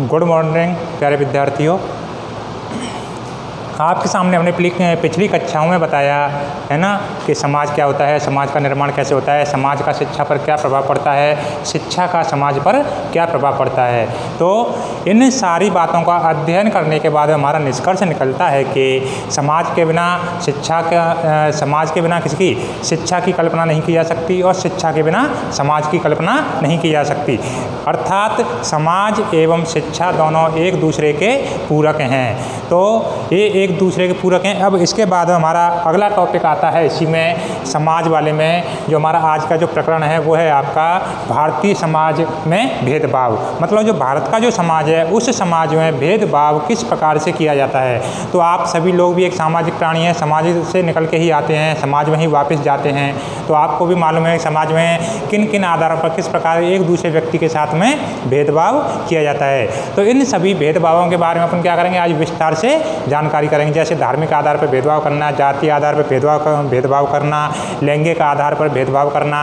Good morning प्यारे विद्यार्थियों। आपके सामने हमने पिछली कक्षाओं में बताया है ना कि समाज क्या होता है, समाज का निर्माण कैसे होता है, समाज का शिक्षा पर क्या प्रभाव पड़ता है, शिक्षा का समाज पर क्या प्रभाव पड़ता है। तो इन सारी बातों का अध्ययन करने के बाद हमारा निष्कर्ष निकलता है कि समाज के बिना समाज के बिना किसी शिक्षा की कल्पना नहीं की जा सकती और शिक्षा के बिना समाज की कल्पना नहीं की जा सकती। अर्थात समाज एवं शिक्षा दोनों एक दूसरे के पूरक हैं। तो ये एक दूसरे के पूरक हैं। अब इसके बाद हमारा अगला टॉपिक आता है इसी में समाज वाले में। जो हमारा आज का जो प्रकरण है वो है आपका भारतीय समाज में भेदभाव। मतलब जो भारत का जो समाज है उस समाज में भेदभाव किस प्रकार से किया जाता है। तो आप सभी लोग भी एक सामाजिक प्राणी हैं, समाज से निकल के ही आते हैं, समाज में ही वापस जाते हैं। तो आपको भी मालूम है समाज में किन किन आधारों पर किस प्रकार एक दूसरे व्यक्ति के साथ में भेदभाव किया जाता है। तो इन सभी भेदभावों के बारे में अपन क्या करेंगे, आज विस्तार से जानकारी करेंगे। जैसे धार्मिक आधार पर भेदभाव करना, जातीय आधार पर भेदभाव करना, लैंगिक आधार पर भेदभाव करना,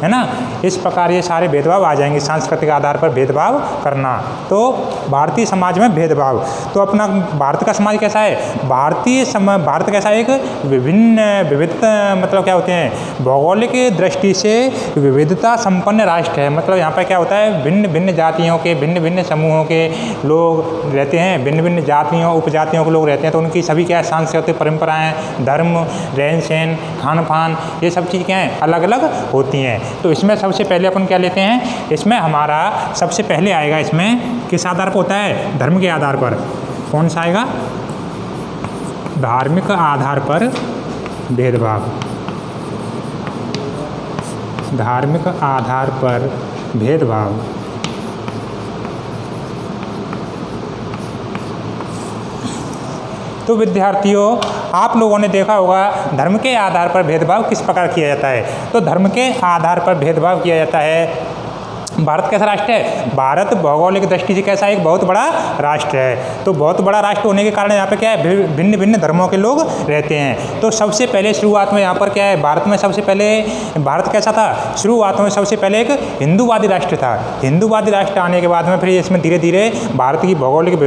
है ना। इस प्रकार ये सारे भेदभाव आ जाएंगे। सांस्कृतिक आधार पर भेदभाव करना। तो भारतीय समाज में भेदभाव, तो अपना भारत का समाज कैसा है, भारत कैसा एक विविध मतलब क्या होते हैं, भौगोलिक दृष्टि से विविधता संपन्न राष्ट्र है। मतलब यहाँ पर क्या होता है, भिन्न भिन्न जातियों के, भिन्न भिन्न समूहों के लोग रहते हैं, भिन्न भिन्न जातियों उपजातियों के लोग रहते हैं। तो उनकी सभी क्या है, सांस्कृतिक परंपराएं, धर्म, रहन सहन, खान पान, ये सब चीज़ क्या हैं, अलग अलग होती हैं। तो इसमें सबसे पहले अपन क्या लेते हैं, इसमें हमारा सबसे पहले आएगा, इसमें किस आधार पर होता है, धर्म के आधार पर। कौन सा आएगा, धार्मिक आधार पर भेदभाव। धार्मिक आधार पर भेदभाव। तो विद्यार्थियों, आप लोगों ने देखा होगा धर्म के आधार पर भेदभाव किस प्रकार किया जाता है। तो धर्म के आधार पर भेदभाव किया जाता है। भारत कैसा राष्ट्र है, भारत भौगोलिक दृष्टि से कैसा एक बहुत बड़ा राष्ट्र है। तो बहुत बड़ा राष्ट्र होने के कारण यहाँ पे क्या है, भिन्न भिन्न धर्मों के लोग रहते हैं। तो सबसे पहले शुरुआत में यहाँ पर क्या है, भारत में सबसे पहले भारत कैसा था, शुरुआत में सबसे पहले एक हिंदूवादी राष्ट्र था। हिंदूवादी राष्ट्र आने के बाद में फिर इसमें धीरे धीरे भारत की भौगोलिक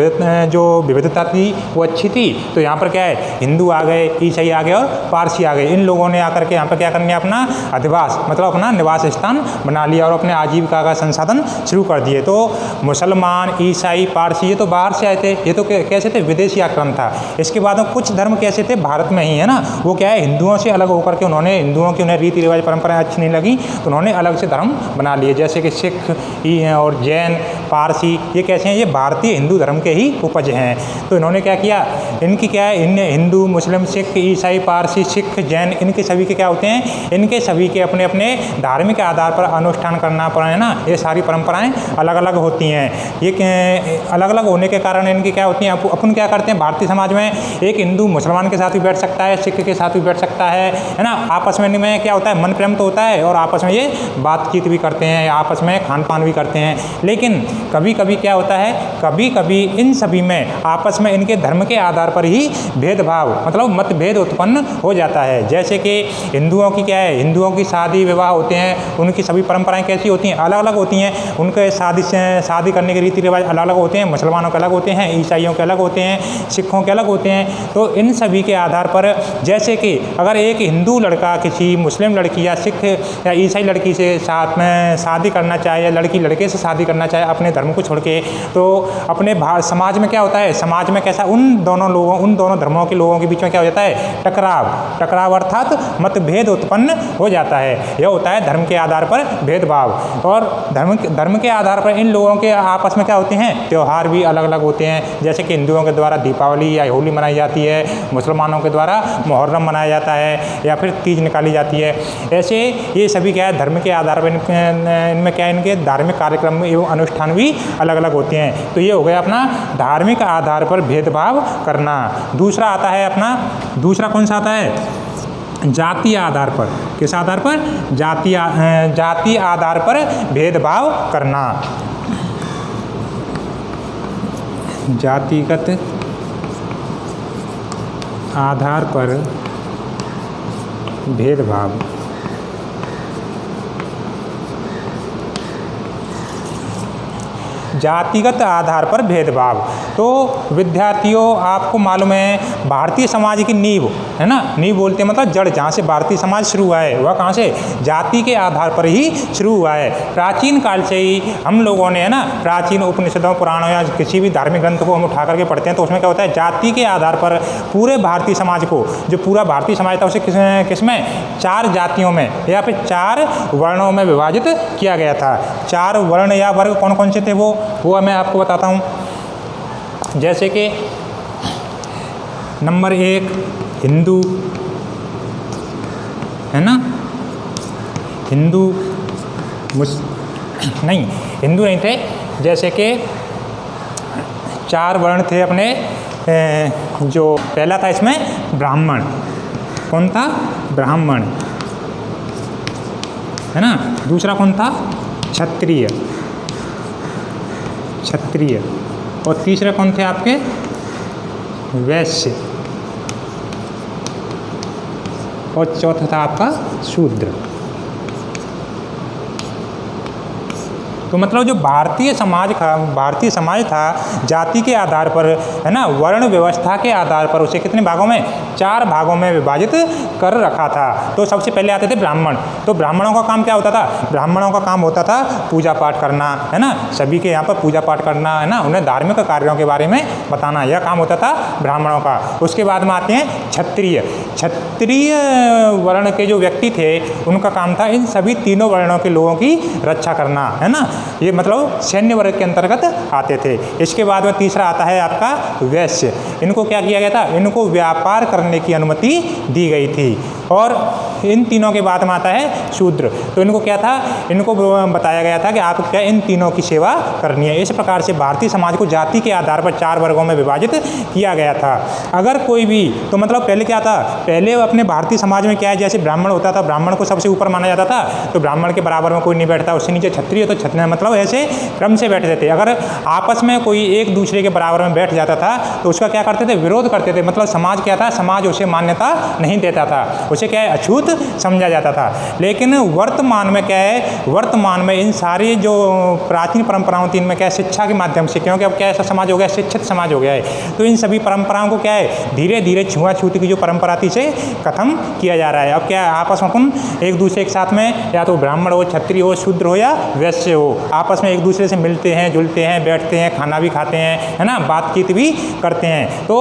जो विविधता थी वो अच्छी थी। तो यहाँ पर क्या है, हिंदू आ गए, ईसाई आ गए और पारसी आ गए। इन लोगों ने आकर के यहाँ पर क्या करने, अपना अधिवास मतलब अपना निवास स्थान बना लिया और अपने आजीविका का संसाधन शुरू कर दिए। तो मुसलमान, ईसाई, पारसी ये तो बाहर से आए थे, ये तो कैसे थे, विदेशी आक्रमण था। इसके बाद में कुछ धर्म कैसे थे, भारत में ही है ना, वो क्या है, हिंदुओं से अलग होकर के उन्होंने, हिंदुओं की उन्हें रीति रिवाज परंपराएं अच्छी नहीं लगी तो उन्होंने अलग से धर्म बना लिए। जैसे कि सिख और जैन, पारसी, ये कैसे हैं, ये भारतीय हिंदू धर्म के ही उपज हैं। तो इन्होंने क्या किया, इनकी क्या है, इन हिंदू, मुस्लिम, सिख, ईसाई, पारसी, सिख, जैन, इनके सभी के क्या होते हैं, इनके सभी के अपने अपने धार्मिक आधार पर अनुष्ठान करना पड़े ना। ये सारी परंपराएं अलग अलग होती हैं। ये अलग अलग होने के कारण इनकी क्या होती हैं, अपन क्या करते हैं, भारतीय समाज में एक हिंदू मुसलमान के साथ भी बैठ सकता है, सिख के साथ भी बैठ सकता है ना। आपस में इनमें क्या होता है, मन प्रेम तो होता है और आपस में ये बातचीत भी करते हैं, आपस में खान पान भी करते हैं। लेकिन कभी कभी क्या होता है, कभी कभी इन सभी में आपस में इनके धर्म के आधार पर ही भेदभाव मतलब मतभेद उत्पन्न हो जाता है। जैसे कि हिंदुओं की क्या है, हिंदुओं की शादी विवाह होते हैं, उनकी सभी परंपराएं कैसी होती हैं, अलग अलग होती हैं। उनके शादी करने के रीति रिवाज अलग अलग होते हैं। मुसलमानों के अलग होते हैं, ईसाइयों के अलग होते हैं, सिखों के अलग होते हैं। तो इन सभी के आधार पर, जैसे कि अगर एक हिंदू लड़का किसी मुस्लिम लड़की या सिख या ईसाई लड़की से साथ में शादी करना चाहे या लड़की लड़के से शादी करना चाहे अपने धर्म को छोड़ के, तो अपने समाज में क्या होता है, समाज में कैसा, उन दोनों धर्मों के लोगों के बीच में क्या हो जाता है, टकराव अर्थात मतभेद उत्पन्न हो जाता है। यह होता है धर्म के आधार पर भेदभाव। और धर्म के आधार पर इन लोगों के आपस में क्या होते हैं, त्यौहार भी अलग अलग होते हैं। जैसे कि हिंदुओं के द्वारा दीपावली या होली मनाई जाती है, मुसलमानों के द्वारा मुहर्रम मनाया जाता है या फिर तीज निकाली जाती है। ऐसे ये सभी क्या है, धर्म के आधार पर इनमें क्या है, इनके धार्मिक कार्यक्रम एवं अनुष्ठान भी अलग अलग होते हैं। तो ये हो गया अपना धार्मिक आधार पर भेदभाव करना। दूसरा आता है अपना, दूसरा कौन सा आता है, जातीय आधार पर। किस आधार पर, जातीय आधार पर भेदभाव करना। जातिगत आधार पर भेदभाव। जातिगत आधार पर भेदभाव। तो विद्यार्थियों, आपको मालूम है भारतीय समाज की नींव, है ना, नींव बोलते हैं मतलब जड़, जहाँ से भारतीय समाज शुरू हुआ है वह कहाँ से, जाति के आधार पर ही शुरू हुआ है। प्राचीन काल से ही हम लोगों ने, है ना, प्राचीन उपनिषदों, पुराणों या किसी भी धार्मिक ग्रंथ को हम उठा करके पढ़ते हैं तो उसमें क्या होता है, जाति के आधार पर पूरे भारतीय समाज को, जो पूरा भारतीय समाज था उसे किसमें 4 जातियों में या फिर 4 वर्णों में विभाजित किया गया था। 4 वर्ण या वर्ग कौन कौन से थे वो मैं आपको बताता हूँ। जैसे कि नंबर 1 हिंदू, है ना, हिंदू नहीं, हिंदू नहीं थे। जैसे कि 4 वर्ण थे अपने, जो पहला था इसमें ब्राह्मण, कौन था, ब्राह्मण, है ना। दूसरा कौन था, क्षत्रिय, क्षत्रिय। और तीसरे कौन थे आपके, वैश्य। और चौथा था आपका शूद्र। तो मतलब जो भारतीय समाज था जाति के आधार पर, है ना, वर्ण व्यवस्था के आधार पर उसे कितने भागों में, 4 भागों में विभाजित कर रखा था। तो सबसे पहले आते थे ब्राह्मण। तो ब्राह्मणों का काम क्या होता था, ब्राह्मणों का काम होता था पूजा पाठ करना, है ना, सभी के यहाँ पर पूजा पाठ करना, है ना, उन्हें धार्मिक कार्यों के बारे में बताना, यह काम होता था ब्राह्मणों का। उसके बाद में आते हैं क्षत्रिय। क्षत्रिय वर्ण के जो व्यक्ति थे उनका काम था इन सभी तीनों वर्णों के लोगों की रक्षा करना, है ना, ये मतलब सैन्य वर्ग के अंतर्गत आते थे। इसके बाद में तीसरा आता है आपका वैश्य। इनको क्या किया गया था, इनको व्यापार करने की अनुमति दी गई थी। और इन तीनों के बाद में आता है शूद्र। तो इनको क्या था, इनको बताया गया था कि आप क्या इन तीनों की सेवा करनी है। इस प्रकार से भारतीय समाज को जाति के आधार पर 4 वर्गों में विभाजित किया गया था। अगर कोई भी, तो मतलब पहले क्या था, पहले अपने भारतीय समाज में क्या है, जैसे ब्राह्मण होता था, ब्राह्मण को सबसे ऊपर माना जाता था, तो ब्राह्मण के बराबर में कोई नहीं बैठता, उससे नीचे क्षत्रिय, तो क्षत्रिय मतलब ऐसे क्रम से बैठते थे। अगर आपस में कोई एक दूसरे के बराबर में बैठ जाता था तो उसका क्या करते थे, विरोध करते थे। मतलब समाज क्या था, समाज उसे मान्यता नहीं देता था, उसे क्या है, अछूत समझा जाता था। लेकिन वर्तमान में क्या है, वर्तमान में इन सारी जो प्राचीन परंपराओं थी इनमें क्या है, शिक्षा के माध्यम से, क्योंकि अब क्या ऐसा समाज हो गया, शिक्षित समाज हो गया है, तो इन सभी परंपराओं को क्या है, धीरे धीरे छुआछूत की जो परंपरा थी से खत्म किया जा रहा है। अब क्या है, आपस में एक दूसरे के साथ में, या तो ब्राह्मण हो, क्षत्रिय हो, शूद्र हो या वैश्य हो, आपस में एक दूसरे से मिलते हैं, जुलते हैं, बैठते हैं, खाना भी खाते हैं, है ना, बातचीत भी करते हैं। तो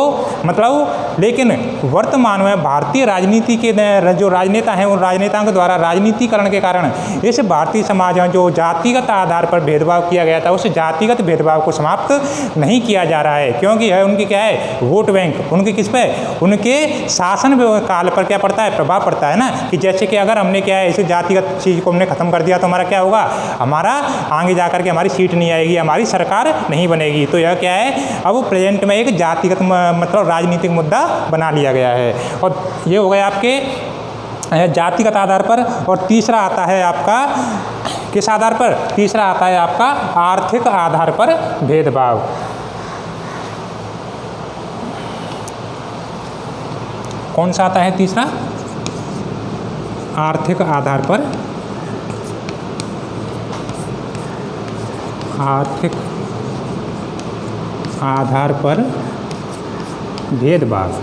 मतलब, लेकिन वर्तमान में भारतीय राजनीति के जो राजनेता हैं उन राजनेताओं के द्वारा राजनीतिकरण के कारण इस भारतीय समाज में जो जातिगत आधार पर भेदभाव किया गया था उस जातिगत भेदभाव को समाप्त नहीं किया जा रहा है। क्योंकि है उनकी क्या है, वोट बैंक, उनके किस पे, उनके शासन काल पर क्या पड़ता है, प्रभाव पड़ता है ना। कि जैसे कि अगर हमने क्या है, इस जातिगत चीज़ को हमने खत्म कर दिया तो हमारा क्या होगा, हमारा आगे जाकर के हमारी सीट नहीं आएगी, हमारी सरकार नहीं बनेगी। तो यह क्या है, अब प्रेजेंट में एक जातिगत मतलब राजनीतिक मुद्दा बना लिया गया है। और ये हो गया आपके जातिगत आधार पर। और तीसरा आता है आपका किस आधार पर, तीसरा आता है आपका आर्थिक आधार पर भेदभाव। कौन सा आता है तीसरा, आर्थिक आधार पर, आर्थिक आधार पर भेदभाव।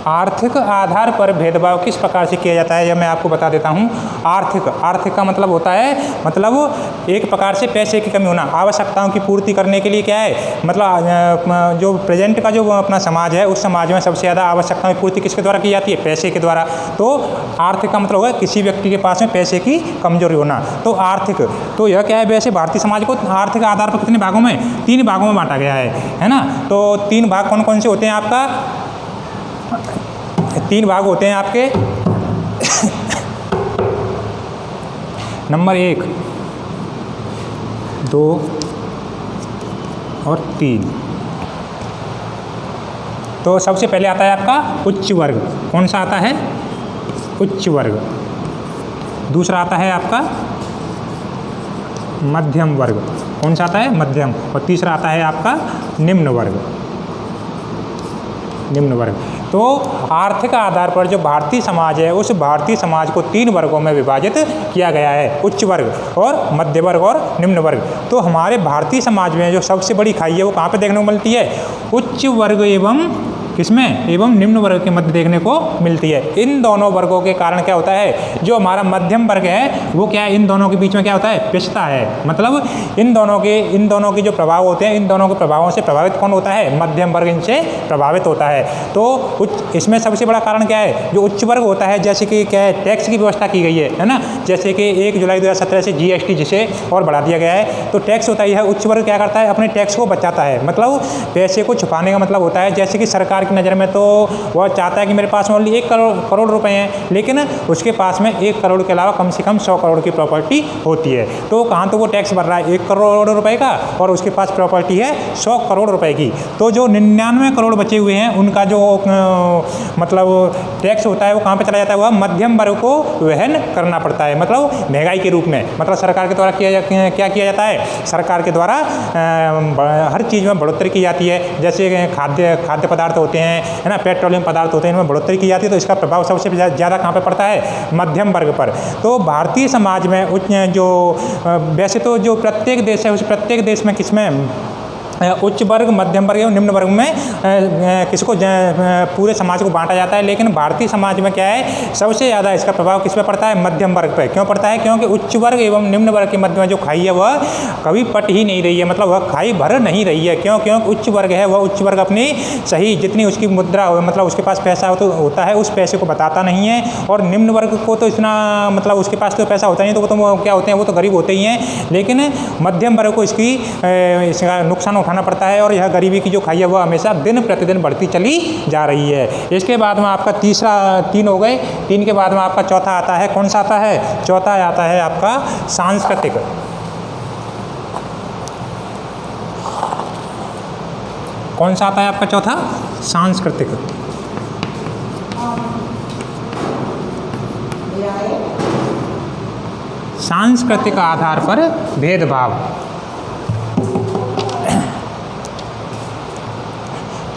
आर्थिक आधार पर भेदभाव किस प्रकार से किया जाता है यह मैं आपको बता देता हूँ। आर्थिक का मतलब होता है, मतलब एक प्रकार से पैसे की कमी होना, आवश्यकताओं की पूर्ति करने के लिए क्या है, मतलब जो प्रेजेंट का जो अपना समाज है उस समाज में सबसे ज़्यादा आवश्यकताओं की पूर्ति किसके द्वारा की जाती है, पैसे के द्वारा। तो आर्थिक का मतलब होगा किसी व्यक्ति के पास में पैसे की कमजोरी होना। तो आर्थिक, तो यह क्या है, वैसे भारतीय समाज को आर्थिक आधार पर कितने भागों में, 3 भागों में बांटा गया है ना। तो 3 भाग कौन कौन से होते हैं, आपका 3 भाग होते हैं आपके। नंबर 1, 2 और 3। तो सबसे पहले आता है आपका उच्च वर्ग। कौन सा आता है, उच्च वर्ग। दूसरा आता है आपका मध्यम वर्ग। कौन सा आता है, मध्यम। और तीसरा आता है आपका निम्न वर्ग, निम्न वर्ग। तो आर्थिक आधार पर जो भारतीय समाज है उस भारतीय समाज को 3 वर्गों में विभाजित किया गया है, उच्च वर्ग और मध्य वर्ग और निम्न वर्ग। तो हमारे भारतीय समाज में जो सबसे बड़ी खाई है वो कहाँ पे देखने को मिलती है? उच्च वर्ग एवं किसमें? एवं निम्न वर्ग के मध्य देखने को मिलती है। इन दोनों वर्गों के कारण क्या होता है, जो हमारा मध्यम वर्ग है वो क्या है, इन दोनों के बीच में क्या होता है? पिसता है। मतलब इन दोनों के जो प्रभाव होते हैं, इन दोनों के प्रभावों से प्रभावित कौन होता है? मध्यम वर्ग इनसे प्रभावित होता है। तो इसमें सबसे बड़ा कारण क्या है? जो उच्च वर्ग होता है, जैसे कि क्या है, टैक्स की व्यवस्था की गई है ना, जैसे कि 1 जुलाई 2017 से GST जिसे और बढ़ा दिया गया है। तो टैक्स होता है, उच्च वर्ग क्या करता है? अपने टैक्स को बचाता है, मतलब पैसे को छुपाने का मतलब होता है। जैसे कि सरकार की नज़र में तो वह चाहता है कि मेरे पास ओनली 1 करोड़ रुपए हैं, लेकिन उसके पास में 1 करोड़ के अलावा कम से कम 100 करोड़ की प्रॉपर्टी होती है। तो कहाँ तो वो टैक्स भर रहा है 1 करोड़ रुपए का, और उसके पास प्रॉपर्टी है 100 करोड़ रुपए की। तो जो 99 करोड़ बचे हुए हैं उनका जो मतलब टैक्स होता है वो कहाँ पर चला जाता है? वह मध्यम वर्ग को वहन करना पड़ता है, मतलब महंगाई के रूप में। मतलब सरकार के द्वारा क्या किया जाता है? सरकार के द्वारा हर चीज़ में बढ़ोतरी की जाती है। जैसे खाद्य पदार्थ होते हैं, है ना, पेट्रोलियम पदार्थ होते हैं, इनमें बढ़ोतरी की जाती है। तो इसका प्रभाव सबसे ज़्यादा कहाँ पे पड़ता है? मध्यम वर्ग पर। तो भारतीय समाज में वैसे तो जो प्रत्येक देश है उस प्रत्येक देश में किसमें उच्च वर्ग, मध्यम वर्ग एवं निम्न वर्ग में किसको पूरे समाज को बांटा जाता है, लेकिन भारतीय समाज में क्या है, सबसे ज़्यादा इसका प्रभाव किस पे पड़ता है? मध्यम वर्ग पे। क्यों पड़ता है? क्योंकि उच्च वर्ग एवं निम्न वर्ग के मध्य में जो खाई है वह कभी पट ही नहीं रही है, मतलब वह खाई भर नहीं रही है। क्योंकि उच्च वर्ग है, वह उच्च वर्ग अपनी सही जितनी उसकी मुद्रा हो, मतलब उसके पास पैसा होता है, उस पैसे को बताता नहीं है। और निम्न वर्ग को तो इतना मतलब उसके पास तो पैसा होता नहीं, तो वो तो क्या होते हैं, वो तो गरीब होते ही हैं। लेकिन मध्यम वर्ग को इसका नुकसान उठाना पड़ता है, और यह गरीबी की जो खाई है वह हमेशा दिन प्रतिदिन बढ़ती चली जा रही है। इसके बाद में आपका 3 हो गए। 3 के बाद में आपका चौथा आता है, कौन सा आता है? चौथा आता है आपका सांस्कृतिक। कौन सा आता है आपका चौथा? सांस्कृतिक। सांस्कृतिक आधार पर भेदभाव।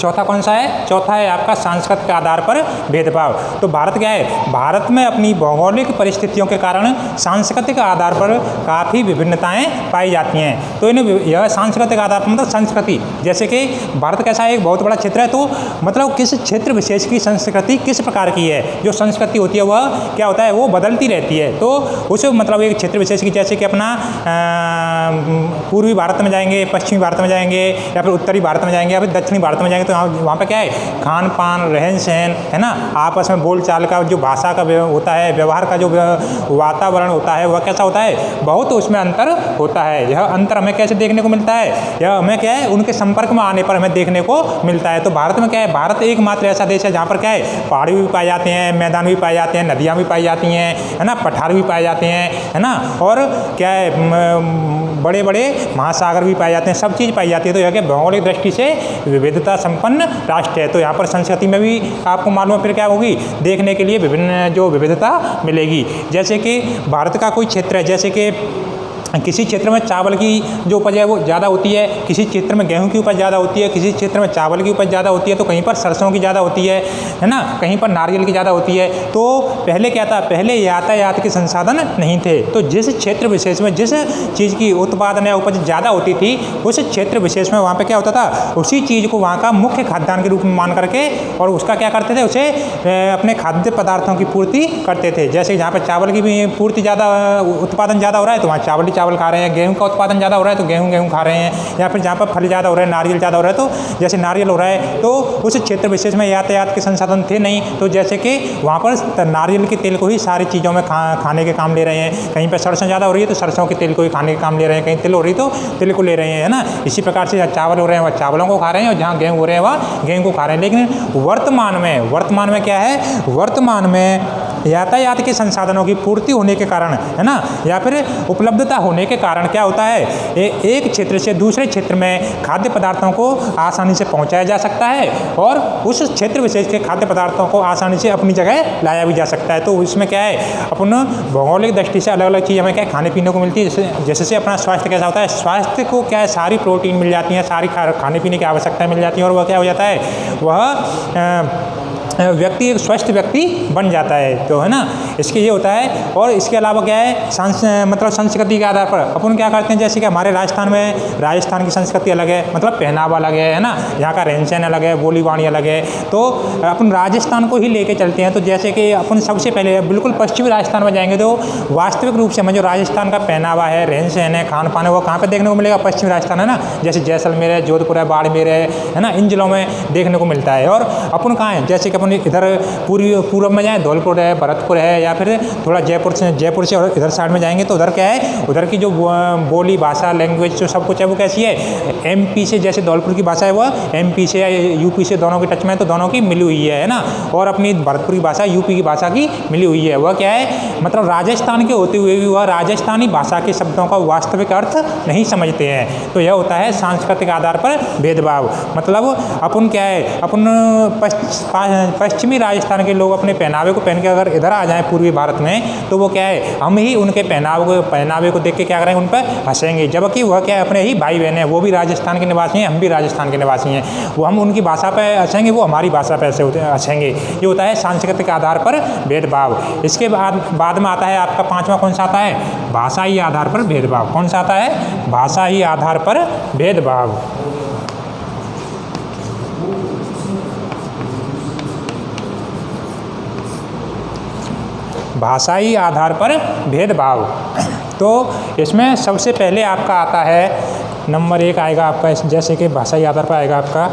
चौथा कौन सा है? चौथा है आपका सांस्कृतिक आधार पर भेदभाव। तो भारत क्या है? भारत में अपनी भौगोलिक परिस्थितियों के कारण सांस्कृतिक आधार पर काफ़ी विभिन्नताएं पाई जाती हैं। तो यह सांस्कृतिक आधार पर मतलब संस्कृति, जैसे कि भारत कैसा है, एक बहुत बड़ा क्षेत्र है, तो मतलब किस क्षेत्र विशेष की संस्कृति किस प्रकार की है, जो संस्कृति होती है वह क्या होता है, वो बदलती रहती है। तो उस मतलब एक क्षेत्र विशेष की, जैसे कि अपना पूर्वी भारत में जाएंगे, पश्चिमी भारत में जाएंगे, या फिर उत्तरी भारत में जाएंगे, या फिर दक्षिणी भारत में जाएंगे, तो वहाँ पे क्या है, खान पान, रहन सहन, है ना, आपस में बोलचाल का जो भाषा का होता है, व्यवहार का जो वातावरण होता है वह कैसा होता है, बहुत उसमें अंतर होता है। यह अंतर हमें कैसे देखने को मिलता है? यह हमें क्या है, उनके संपर्क में आने पर हमें देखने को मिलता है। तो भारत में क्या है, भारत एकमात्र ऐसा देश है जहाँ पर क्या है, पहाड़ी भी पाए जाते हैं, मैदान भी पाए जाते हैं, नदियाँ भी पाई जाती हैं, है ना, पठार भी पाए जाते हैं, है ना, और क्या है, बड़े बड़े महासागर भी पाए जाते हैं, सब चीज़ पाई जाती है। तो यह क्या भौगोलिक दृष्टि से विविधता संपन्न राष्ट्र है। तो यहाँ पर संस्कृति में भी आपको मालूम है फिर क्या होगी, देखने के लिए विभिन्न जो विविधता मिलेगी। जैसे कि भारत का कोई क्षेत्र है, जैसे कि किसी क्षेत्र में चावल की जो उपज है वो ज़्यादा होती है, किसी क्षेत्र में गेहूं की उपज ज़्यादा होती है, किसी क्षेत्र में चावल की उपज ज़्यादा होती है, तो कहीं पर सरसों की ज़्यादा होती है ना, कहीं पर नारियल की ज़्यादा होती है। तो पहले क्या था, पहले यातायात के संसाधन नहीं थे, तो जिस क्षेत्र विशेष में जिस चीज़ की उत्पादन या उपज ज़्यादा होती थी उस क्षेत्र विशेष में वहाँ पर क्या होता था, उसी चीज़ को वहाँ का मुख्य खाद्यान्न के रूप में मान करके और उसका क्या करते थे, उसे अपने खाद्य पदार्थों की पूर्ति करते थे। जैसे जहाँ पर चावल की भी पूर्ति ज़्यादा, उत्पादन ज़्यादा हो रहा है तो वहाँ चावल खा रहे हैं, गेहूं का उत्पादन ज़्यादा हो रहा है तो गेहूं खा रहे हैं, या फिर जहाँ पर फल ज़्यादा हो रहा है, नारियल ज़्यादा हो रहा है तो जैसे नारियल हो रहा है, तो उस क्षेत्र विशेष में यातायात के संसाधन थे नहीं, तो जैसे कि वहाँ पर नारियल के तेल को ही सारी चीज़ों में खाने के काम ले रहे हैं। कहीं पर सरसों ज़्यादा हो रही है तो सरसों के तेल को ही खाने के काम ले रहे हैं, कहीं तिल हो रही तो तिल को ले रहे हैं, है ना। इसी प्रकार से चावल हो रहे हैं वह चावलों को खा रहे हैं, और जहाँ गेहूँ हो रहे हैं वह गेहूँ को खा रहे हैं। लेकिन वर्तमान में क्या है, वर्तमान में यातायात के संसाधनों की पूर्ति होने के कारण, है ना, या फिर उपलब्धता होने के कारण क्या होता है, एक क्षेत्र से दूसरे क्षेत्र में खाद्य पदार्थों को आसानी से पहुंचाया जा सकता है, और उस क्षेत्र विशेष के खाद्य पदार्थों को आसानी से अपनी जगह लाया भी जा सकता है। तो इसमें क्या है, अपन भौगोलिक दृष्टि से अलग अलग चीज़ हमें क्या खाने पीने को मिलती है। जैसे अपना स्वास्थ्य कैसा होता है, स्वास्थ्य को क्या है, सारी प्रोटीन मिल जाती है, सारी खाने पीने की आवश्यकताएँ मिल जाती हैं, और वह क्या हो जाता है, वह व्यक्ति एक स्वस्थ व्यक्ति बन जाता है। तो है ना, इसके ये होता है। और इसके अलावा क्या है, मतलब संस्कृति के आधार पर अपन क्या करते हैं, जैसे कि हमारे राजस्थान की संस्कृति अलग है, मतलब पहनावा अलग है ना, यहाँ का रहन सहन अलग है, बोली वाणी अलग है। तो अपन राजस्थान को ही लेके चलते हैं। तो जैसे कि अपन सबसे पहले बिल्कुल पश्चिमी राजस्थान में जाएंगे तो वास्तविक रूप से हमें जो राजस्थान का पहनावा है, रहन सहन है, खान पान है, वो कहाँ पर देखने को मिलेगा, पश्चिमी राजस्थान है ना, जैसे जैसलमेर है, जोधपुर है, बाड़मेर है ना, इन जिलों में देखने को मिलता है। और अपन कहाँ है, जैसे कि अपन इधर पूर्व में जाएँ, धौलपुर है, भरतपुर है, या फिर थोड़ा जयपुर से और इधर साइड में जाएंगे तो उधर क्या है, उधर की जो बोली भाषा लैंग्वेज जो सब कुछ है वो कैसी है, एमपी से, जैसे धौलपुर की भाषा है वो एमपी से या यूपी से दोनों के टच में है, तो दोनों की मिली हुई है ना। और अपनी भरतपुर की भाषा यूपी की भाषा की मिली हुई है। वह क्या है, मतलब राजस्थान के होते हुए भी वह राजस्थानी भाषा के शब्दों का वास्तविक अर्थ नहीं समझते हैं। तो यह होता है सांस्कृतिक आधार पर भेदभाव। मतलब अपन क्या है, अपन पश्चिमी राजस्थान के लोग अपने पहनावे को पहन के अगर इधर आ जाएं पूर्वी भारत में, तो वो क्या है, हम ही उनके पहनावे को देख के क्या करेंगे, उन पर हंसेंगे। जबकि वह क्या है, अपने ही भाई बहन है, वो भी राजस्थान के निवासी हैं, हम भी राजस्थान के निवासी हैं। वो हम उनकी भाषा पर हंसेंगे, वो हमारी भाषा पर हंसेंगे। ये होता है सांस्कृतिक आधार पर भेदभाव। इसके बाद में आता है आपका पांचवा, कौन सा आता है, भाषाई आधार पर भेदभाव। कौन सा आता है, भाषाई आधार पर भेदभाव। भाषाई आधार पर भेदभाव। तो इसमें सबसे पहले आपका आता है, नंबर 1 आएगा आपका, जैसे कि भाषाई आधार पर आएगा आपका।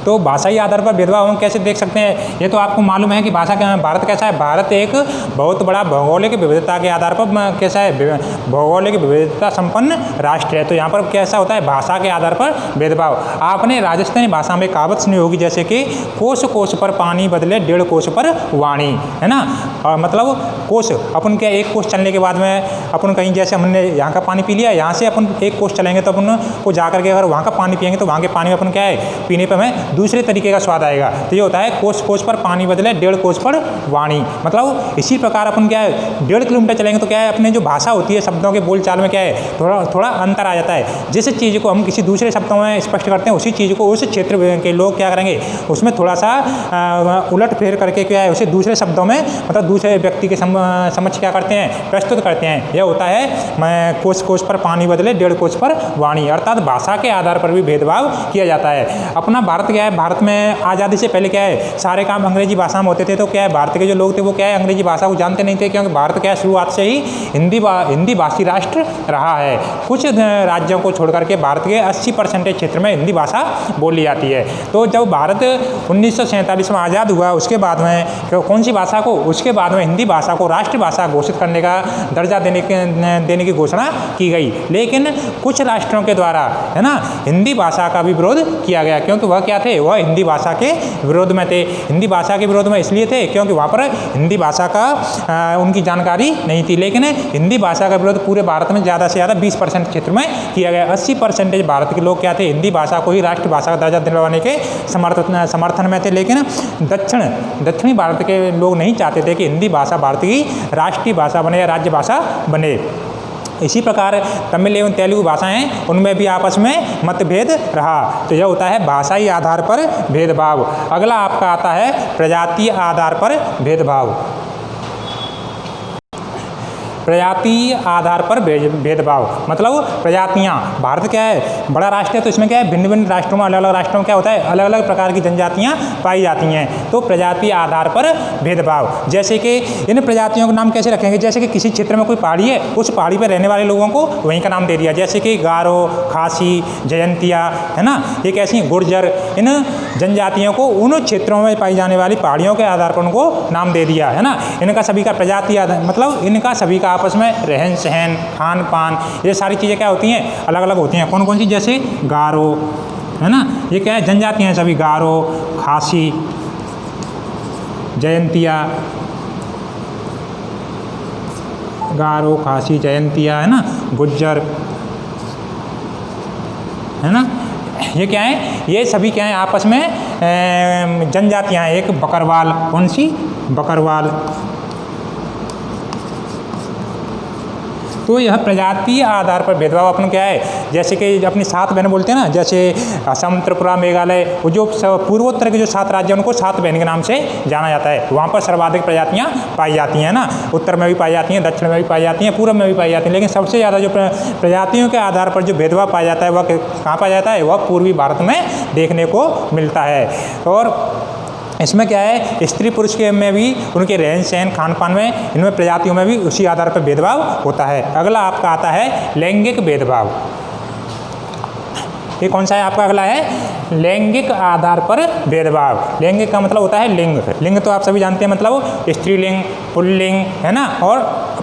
तो भाषाई आधार पर भेदभाव हम कैसे देख सकते हैं, ये तो आपको मालूम है कि भारत कैसा है, भारत एक बहुत बड़ा भौगोलिक विविधता के आधार पर कैसा है, भौगोलिक विविधता संपन्न राष्ट्र है। तो यहाँ पर कैसा होता है, भाषा के आधार पर भेदभाव। आपने राजस्थानी भाषा में कहावत सुनी होगी, जैसे कि कोस कोस पर पानी बदले 1.5 कोस पर वाणी, है ना। और मतलब कोस, अपन क्या एक कोस चलने के बाद में अपन कहीं, जैसे हमने यहाँ का पानी पी लिया, यहाँ से अपन एक कोस चलेंगे तो अपन को जाकर के अगर वहाँ का पानी पियेंगे तो वहाँ के पानी में अपन क्या है, पीने पर हमें दूसरे तरीके का स्वाद आएगा। तो ये होता है कोस कोस पर पानी बदले 1.5 कोस पर वाणी। मतलब इसी प्रकार अपन क्या है, 1.5 किलोमीटर चलेंगे तो क्या है, अपने जो भाषा होती है, शब्दों के बोल चाल में क्या है, थोड़ा अंतर आ जाता है। जिस चीज़ को हम किसी दूसरे शब्दों में स्पष्ट करते हैं, उसी चीज़ को उस क्षेत्र के लोग क्या करेंगे, उसमें थोड़ा सा उलट फेर करके क्या है, उसे दूसरे शब्दों में, मतलब दूसरे व्यक्ति के समक्ष क्या करते हैं, प्रस्तुत करते हैं। यह होता है कोस कोस पर पानी बदले 1.5 कोस पर वाणी। अर्थात भाषा के आधार पर भी भेदभाव किया जाता है। अपना भारत क्या है, भारत में आज़ादी से पहले क्या है, सारे काम अंग्रेजी भाषा में होते थे। तो क्या है, भारत के जो लोग थे वो क्या है, अंग्रेजी भाषा को जानते नहीं थे, क्योंकि भारत क्या है, शुरुआत से ही हिंदी भाषी राष्ट्र रहा है। कुछ राज्यों को छोड़ करके भारत के 80% क्षेत्र में हिंदी भाषा बोली जाती है। तो जब भारत 1947 में आज़ाद हुआ, उसके बाद में कौन सी भाषा को, उसके बाद में हिंदी भाषा को राष्ट्रभाषा घोषित करने का दर्जा देने की घोषणा की गई। लेकिन कुछ राष्ट्रों के द्वारा, है ना, हिंदी भाषा का भी विरोध किया गया, क्योंकि वह क्या थे, वह हिंदी भाषा के विरोध में थे। हिंदी भाषा के विरोध में इसलिए थे क्योंकि वहाँ पर हिंदी भाषा का उनकी जानकारी नहीं थी। लेकिन हिंदी भाषा का विरोध पूरे भारत में ज़्यादा से ज़्यादा 20% क्षेत्र में किया गया। 80% भारत के लोग क्या थे, हिंदी भाषा को ही राष्ट्रभाषा का दर्जा दिलवाने के समर्थन में थे। लेकिन दक्षिणी भारत के लोग नहीं चाहते थे कि हिंदी भाषा भारत की राष्ट्रीय भाषा बने या राज्य भाषा बने। इसी प्रकार तमिल एवं तेलुगु भाषाएं, उनमें भी आपस में मतभेद रहा। तो यह होता है भाषाई आधार पर भेदभाव। अगला आपका आता है प्रजातीय आधार पर भेदभाव। प्रजातीय आधार पर भेदभाव मतलब प्रजातियाँ, भारत क्या है, बड़ा राष्ट्र है, तो इसमें क्या है, भिन्न भिन्न राष्ट्रों में, अलग अलग राष्ट्रों में क्या होता है, अलग अलग प्रकार की जनजातियाँ पाई जाती हैं। तो प्रजातीय आधार पर भेदभाव, जैसे कि इन प्रजातियों के नाम कैसे रखेंगे, जैसे कि किसी क्षेत्र में कोई पहाड़ी है, उस पहाड़ी पर रहने वाले लोगों को वहीं का नाम दे दिया, जैसे कि गारो, खासी, जयंतिया, है ना, ये कैसी गुर्जर, इन जनजातियों को उन क्षेत्रों में पाई जाने वाली पहाड़ियों के आधार पर उनको नाम दे दिया, है ना। इनका सभी का प्रजातीय मतलब इनका सभी का आपस में रहन सहन, खान पान, ये सारी चीज़ें क्या होती हैं, अलग अलग होती हैं। कौन कौन सी, जैसे गारो, है ना, ये क्या है, जनजातियाँ हैं सभी, गारो, खासी, जयंतिया, गारो, खासी, जयंतिया, है ना, गुज्जर, है ना, ये क्या है, ये सभी क्या है आपस में जनजातियाँ हैं। एक बकरवाल, कौन सी, बकरवाल, तो यह प्रजातीय आधार पर भेदभाव अपन क्या है, जैसे कि अपनी 7 बहनें बोलते हैं ना, जैसे असम, त्रिपुरा, मेघालय, वो जो पूर्वोत्तर के जो 7 राज्य हैं उनको 7 बहन के नाम से जाना जाता है। वहाँ पर सर्वाधिक प्रजातियाँ पाई जाती हैं ना, उत्तर में भी पाई जाती हैं, दक्षिण में भी पाई जाती हैं, पूर्व में भी पाई जाती हैं, लेकिन सबसे ज़्यादा जो प्रजातियों के आधार पर जो भेदभाव पाया जाता है वह कहाँ पाया जाता है, वह पूर्वी भारत में देखने को मिलता है। और इसमें क्या है, स्त्री पुरुष के में भी उनके रहन सहन, खान पान में, इनमें प्रजातियों में भी उसी आधार पर भेदभाव होता है। अगला आपका आता है लैंगिक भेदभाव। ये कौन सा है आपका, अगला है लैंगिक आधार पर भेदभाव। लैंगिक का मतलब होता है लिंग। लिंग तो आप सभी जानते हैं, मतलब स्त्रीलिंग, पुल्लिंग, है ना। और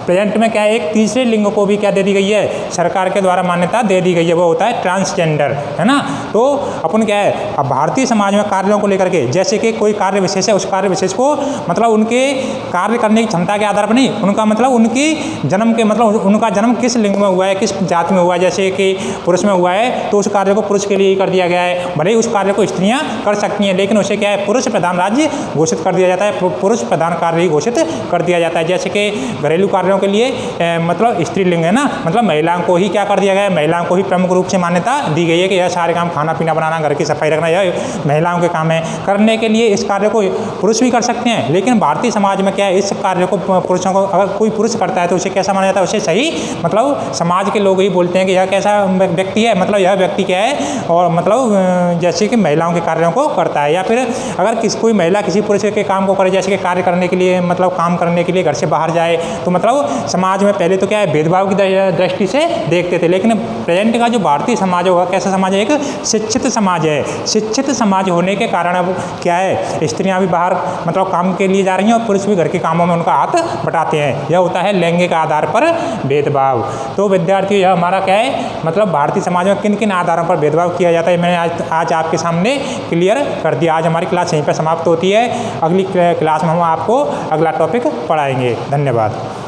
प्रेजेंट में क्या है, एक तीसरे लिंग को भी क्या दे दी गई है, सरकार के द्वारा मान्यता दे दी गई है, वो होता है ट्रांसजेंडर, है ना। तो अपन क्या है, अब भारतीय समाज में कार्यों को लेकर के, जैसे कि कोई कार्य विशेष है, उस कार्य विशेष को मतलब उनके कार्य करने की क्षमता के आधार पर नहीं, उनका मतलब उनकी जन्म के, मतलब उनका जन्म किस लिंग में हुआ है, किस जाति में हुआ है, जैसे कि पुरुष में हुआ है तो उस कार्य को पुरुष के लिए ही कर दिया गया है। भले ही उस कार्य को स्त्रियां कर सकती हैं, लेकिन उसे क्या है, पुरुष प्रधान राज्य घोषित कर दिया जाता है, पुरुष प्रधान कार्य ही घोषित कर दिया जाता है। जैसे कि घरेलू कार्यों के लिए मतलब स्त्रीलिंग है ना, मतलब महिलाओं को ही क्या कर दिया गया है, महिलाओं को ही प्रमुख रूप से मान्यता दी गई है कि यह सारे काम, खाना पीना बनाना, घर की सफाई रखना, यह महिलाओं के काम है। करने के लिए इस कार्य को पुरुष भी कर सकते हैं, लेकिन भारतीय समाज में क्या है, इस कार्य को पुरुषों को, अगर कोई पुरुष करता है तो उसे कैसा माना जाता है, उसे सही, मतलब समाज के लोग ही बोलते हैं कि यह कैसा व्यक्ति है, मतलब यह व्यक्ति क्या है, और मतलब जैसे कि महिलाओं के कार्यों को करता है। या फिर अगर कोई महिला किसी पुरुष के काम को करे, जैसे कि कार्य करने के लिए, मतलब काम करने के लिए घर से बाहर जाए, तो मतलब समाज में पहले तो क्या है, भेदभाव की दृष्टि से देखते थे, लेकिन प्रेजेंट का जो भारतीय समाज होगा, कैसा समाज है, एक शिक्षित समाज है। शिक्षित समाज होने के कारण अब क्या है, स्त्रियां भी बाहर मतलब काम के लिए जा रही हैं और पुरुष भी घर के कामों में उनका हाथ बटाते हैं। यह होता है लैंगिक आधार पर भेदभाव। तो विद्यार्थियों, यह हमारा क्या है, मतलब भारतीय समाज में किन किन आधारों पर भेदभाव किया जाता है, मैंने आज आपके सामने क्लियर कर दिया। आज हमारी क्लास यहीं पर समाप्त होती है। अगली क्लास में हम आपको अगला टॉपिक पढ़ाएंगे। धन्यवाद।